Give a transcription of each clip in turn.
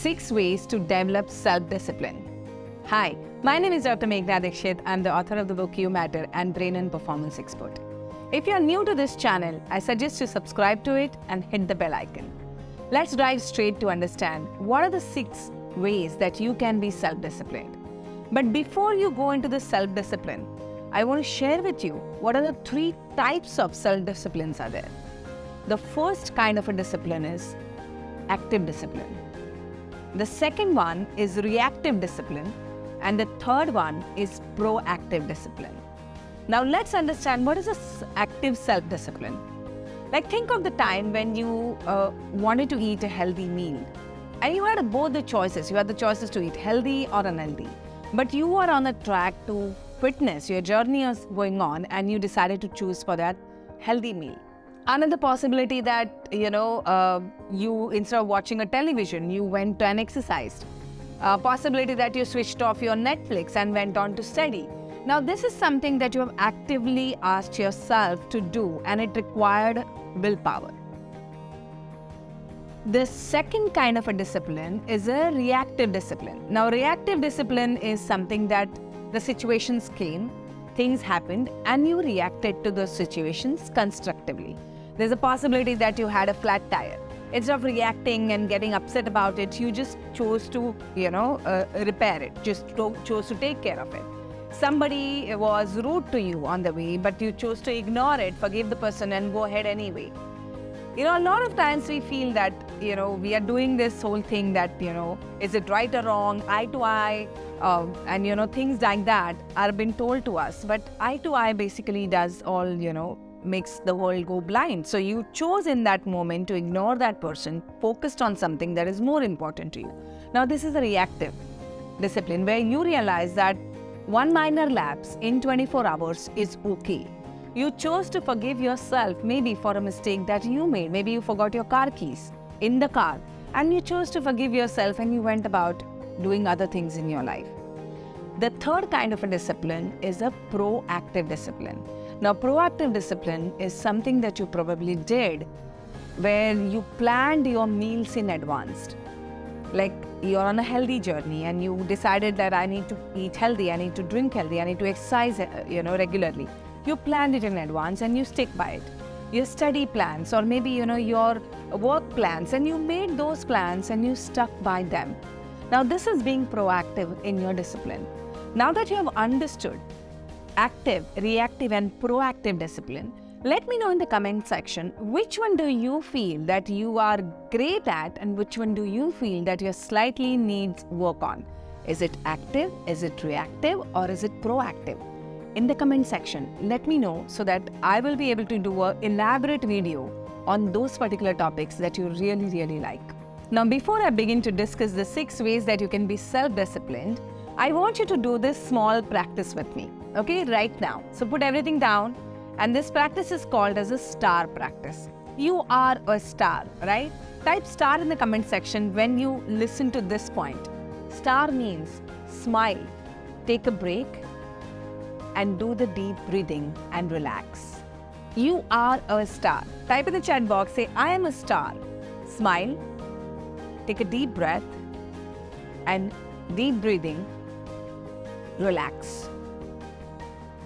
6 Ways to Develop Self-Discipline. Hi, my name is Dr. Meghana Dikshit. I'm the author of the book You Matter and Brain and Performance Expert. If you are new to this channel, I suggest you subscribe to it and hit the bell icon. Let's dive straight to understand what are the 6 ways that you can be self-disciplined. But before you go into the self-discipline, I want to share with you what are the 3 types of self-disciplines are there. The first kind of a discipline is active discipline. The second one is reactive discipline. And the third one is proactive discipline. Now let's understand what is this active self-discipline. Like, think of the time when you wanted to eat a healthy meal. And you had both the choices. You had the choices to eat healthy or unhealthy. But you were on a track to fitness. Your journey is going on and you decided to choose for that healthy meal. Another possibility that, you instead of watching a television, you went and exercised. Possibility that you switched off your Netflix and went on to study. Now, this is something that you have actively asked yourself to do, and it required willpower. The second kind of a discipline is a reactive discipline. Now, reactive discipline is something that the situations came, things happened, and you reacted to those situations constructively. There's a possibility that you had a flat tire. Instead of reacting and getting upset about it, you just chose to, repair it, just chose to take care of it. Somebody was rude to you on the way, but you chose to ignore it, forgive the person and go ahead anyway. A lot of times we feel that, we are doing this whole thing that, is it right or wrong, eye to eye, and, things like that are being told to us. But eye to eye basically does all, makes the world go blind. So you chose in that moment to ignore that person, focused on something that is more important to you. Now, this is a reactive discipline where you realize that one minor lapse in 24 hours is okay. You chose to forgive yourself maybe for a mistake that you made. Maybe you forgot your car keys in the car and you chose to forgive yourself and you went about doing other things in your life. The third kind of a discipline is a proactive discipline. Now, proactive discipline is something that you probably did where you planned your meals in advance. Like, you're on a healthy journey and you decided that I need to eat healthy, I need to drink healthy, I need to exercise, regularly. You planned it in advance and you stick by it. Your study plans or maybe, your work plans, and you made those plans and you stuck by them. Now, this is being proactive in your discipline. Now that you have understood active, reactive and proactive discipline, let me know in the comment section which one do you feel that you are great at and which one do you feel that you slightly needs work on. Is it active, is it reactive, or is it proactive? In the comment section, let me know so that I will be able to do an elaborate video on those particular topics that you really, really like. Now, before I begin to discuss the 6 ways that you can be self-disciplined, I want you to do this small practice with me, okay, right now. So put everything down, and this practice is called as a star practice. You are a star, right? Type star in the comment section when you listen to this point. Star means smile, take a break, and do the deep breathing and relax. You are a star. Type in the chat box, say, I am a star. Smile, take a deep breath, and deep breathing, relax.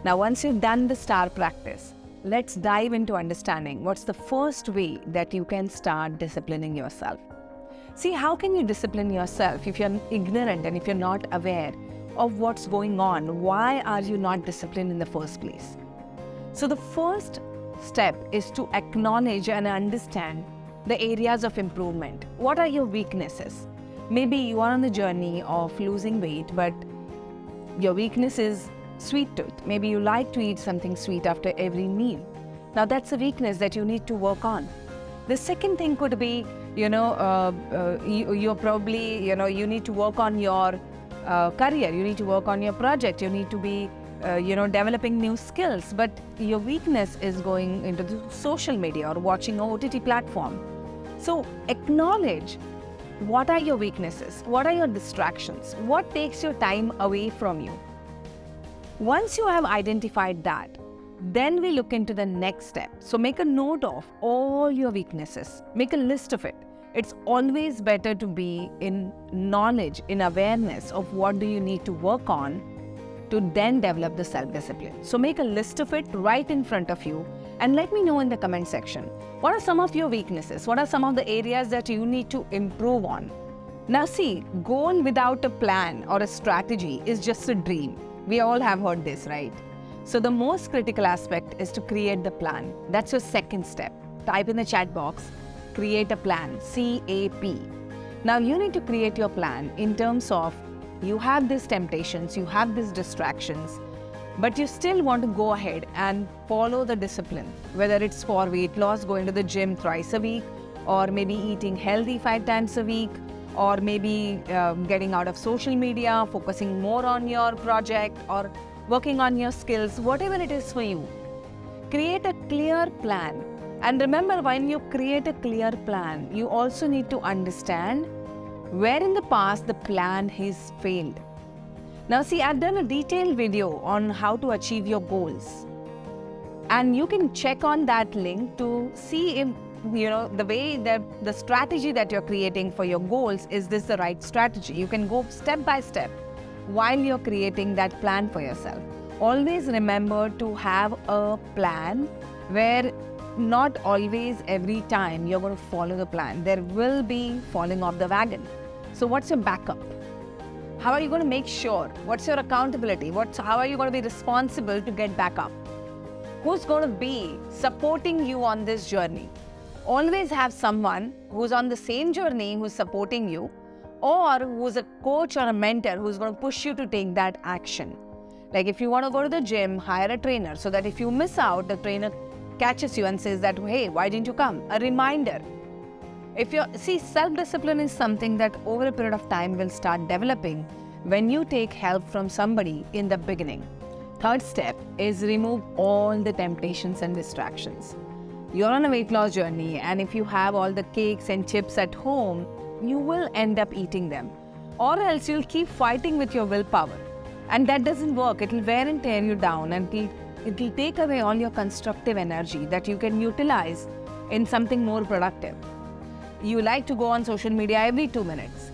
Now, once you've done the star practice, let's dive into understanding what's the first way that you can start disciplining yourself. See, how can you discipline yourself if you're ignorant and if you're not aware of what's going on? Why are you not disciplined in the first place? So the first step is to acknowledge and understand the areas of improvement. What are your weaknesses? Maybe you are on the journey of losing weight, but your weakness is sweet tooth. Maybe you like to eat something sweet after every meal. Now, that's a weakness that you need to work on. The second thing could be, you're probably, you need to work on your career. You need to work on your project. You need to be, developing new skills. But your weakness is going into the social media or watching an OTT platform. So acknowledge what are your weaknesses, what are your distractions, what takes your time away from you. Once you have identified that, then we look into the next step. So make a note of all your weaknesses. Make a list of it. It's always better to be in knowledge, in awareness of what do you need to work on to then develop the self-discipline. So make a list of it right in front of you and let me know in the comment section. What are some of your weaknesses? What are some of the areas that you need to improve on? Now see, goal without a plan or a strategy is just a dream. We all have heard this, right? So the most critical aspect is to create the plan. That's your second step. Type in the chat box, create a plan, CAP. Now you need to create your plan in terms of you have these temptations, you have these distractions, but you still want to go ahead and follow the discipline, whether it's for weight loss, going to the gym thrice a week, or maybe eating healthy 5 times a week, or maybe getting out of social media, focusing more on your project, or working on your skills, whatever it is for you. Create a clear plan. And remember, when you create a clear plan, you also need to understand where in the past the plan has failed. Now see, I've done a detailed video on how to achieve your goals. And you can check on that link to see if, the way that the strategy that you're creating for your goals, is this the right strategy? You can go step by step while you're creating that plan for yourself. Always remember to have a plan where not always every time you're going to follow the plan. There will be falling off the wagon. So what's your backup? How are you going to make sure? What's your accountability? How are you going to be responsible to get back up? Who's going to be supporting you on this journey? Always have someone who's on the same journey, who's supporting you, or who's a coach or a mentor who's going to push you to take that action. Like if you want to go to the gym, hire a trainer so that if you miss out, the trainer catches you and says that, hey, why didn't you come? A reminder. See, self-discipline is something that over a period of time will start developing when you take help from somebody in the beginning. Third step is remove all the temptations and distractions. You're on a weight loss journey, and if you have all the cakes and chips at home, you will end up eating them. Or else you'll keep fighting with your willpower. And that doesn't work. It'll wear and tear you down, and it'll take away all your constructive energy that you can utilize in something more productive. You like to go on social media every 2 minutes.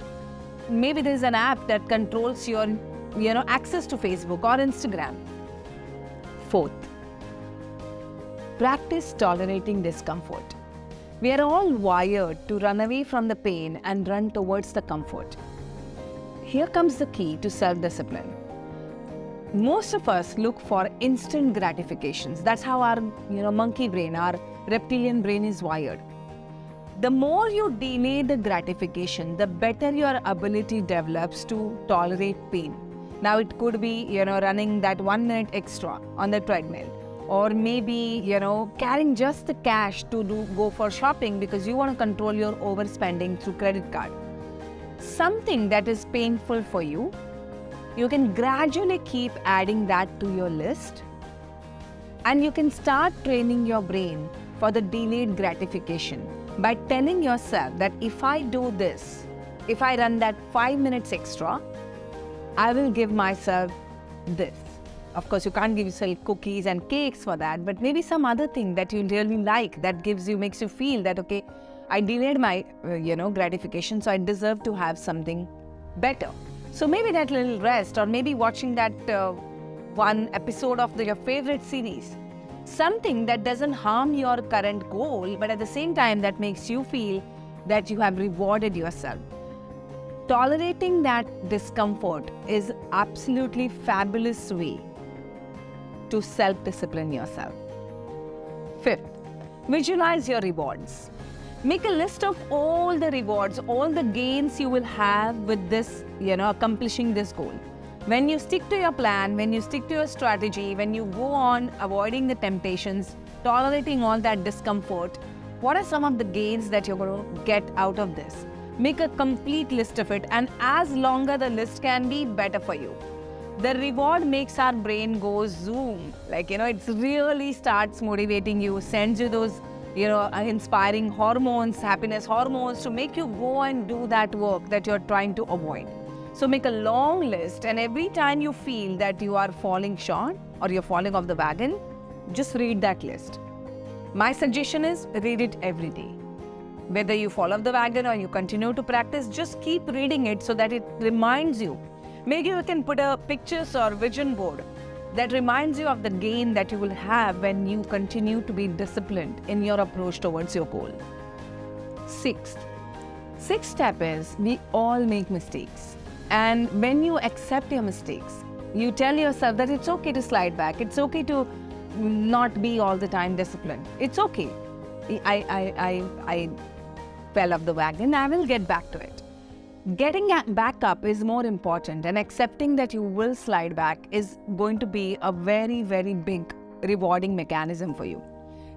Maybe there's an app that controls your, access to Facebook or Instagram. Fourth, practice tolerating discomfort. We are all wired to run away from the pain and run towards the comfort. Here comes the key to self-discipline. Most of us look for instant gratifications. That's how our, monkey brain, our reptilian brain is wired. The more you delay the gratification, the better your ability develops to tolerate pain. Now it could be, running that 1 minute extra on the treadmill, or maybe, carrying just the cash to go for shopping because you want to control your overspending through credit card. Something that is painful for you, you can gradually keep adding that to your list, and you can start training your brain for the delayed gratification by telling yourself that if I do this, if I run that 5 minutes extra, I will give myself this. Of course, you can't give yourself cookies and cakes for that, but maybe some other thing that you really like that makes you feel that, okay, I delayed my, gratification, so I deserve to have something better. So maybe that little rest, or maybe watching that one episode of your favorite series. Something that doesn't harm your current goal, but at the same time that makes you feel that you have rewarded yourself. Tolerating that discomfort is absolutely fabulous way to self-discipline yourself. Fifth, visualize your rewards. Make a list of all the rewards, all the gains you will have with this, accomplishing this goal. When you stick to your plan, when you stick to your strategy, when you go on avoiding the temptations, tolerating all that discomfort, what are some of the gains that you're going to get out of this? Make a complete list of it, and as longer the list can be, better for you. The reward makes our brain go zoom, it really starts motivating you, sends you those, inspiring hormones, happiness hormones to make you go and do that work that you're trying to avoid. So make a long list, and every time you feel that you are falling short or you're falling off the wagon, just read that list. My suggestion is read it every day. Whether you fall off the wagon or you continue to practice, just keep reading it so that it reminds you. Maybe you can put a pictures or vision board that reminds you of the gain that you will have when you continue to be disciplined in your approach towards your goal. Sixth step is we all make mistakes. And when you accept your mistakes, you tell yourself that it's okay to slide back. It's okay to not be all the time disciplined. It's okay. I fell off the wagon. I will get back to it. Getting back up is more important, and accepting that you will slide back is going to be a very, very big rewarding mechanism for you.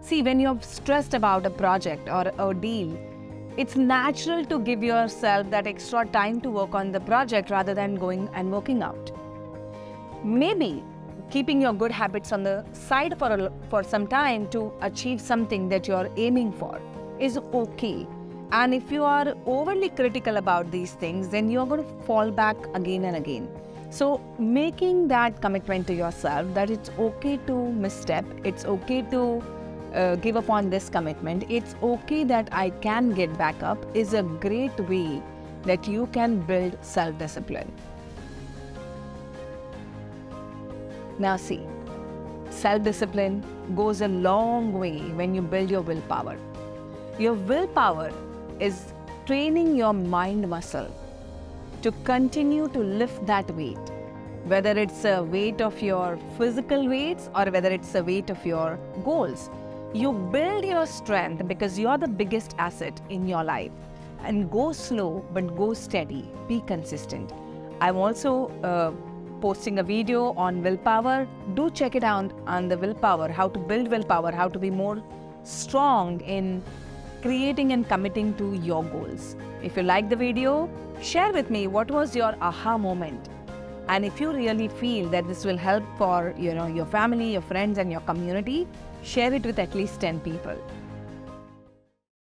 See, when you're stressed about a project or a deal, it's natural to give yourself that extra time to work on the project rather than going and working out. Maybe keeping your good habits on the side for some time to achieve something that you're aiming for is okay. And if you are overly critical about these things, then you're going to fall back again and again. So making that commitment to yourself that it's okay to misstep, it's okay to give up on this commitment, it's okay that I can get back up, is a great way that you can build self-discipline. Now see, self-discipline goes a long way when you build your willpower. Your willpower is training your mind muscle to continue to lift that weight, whether it's a weight of your physical weights or whether it's a weight of your goals. You build your strength because you're the biggest asset in your life. And go slow, but go steady. Be consistent. I'm also posting a video on willpower. Do check it out on the willpower, how to build willpower, how to be more strong in creating and committing to your goals. If you like the video, share with me what was your aha moment. And if you really feel that this will help for your family, your friends and your community, share it with at least 10 people.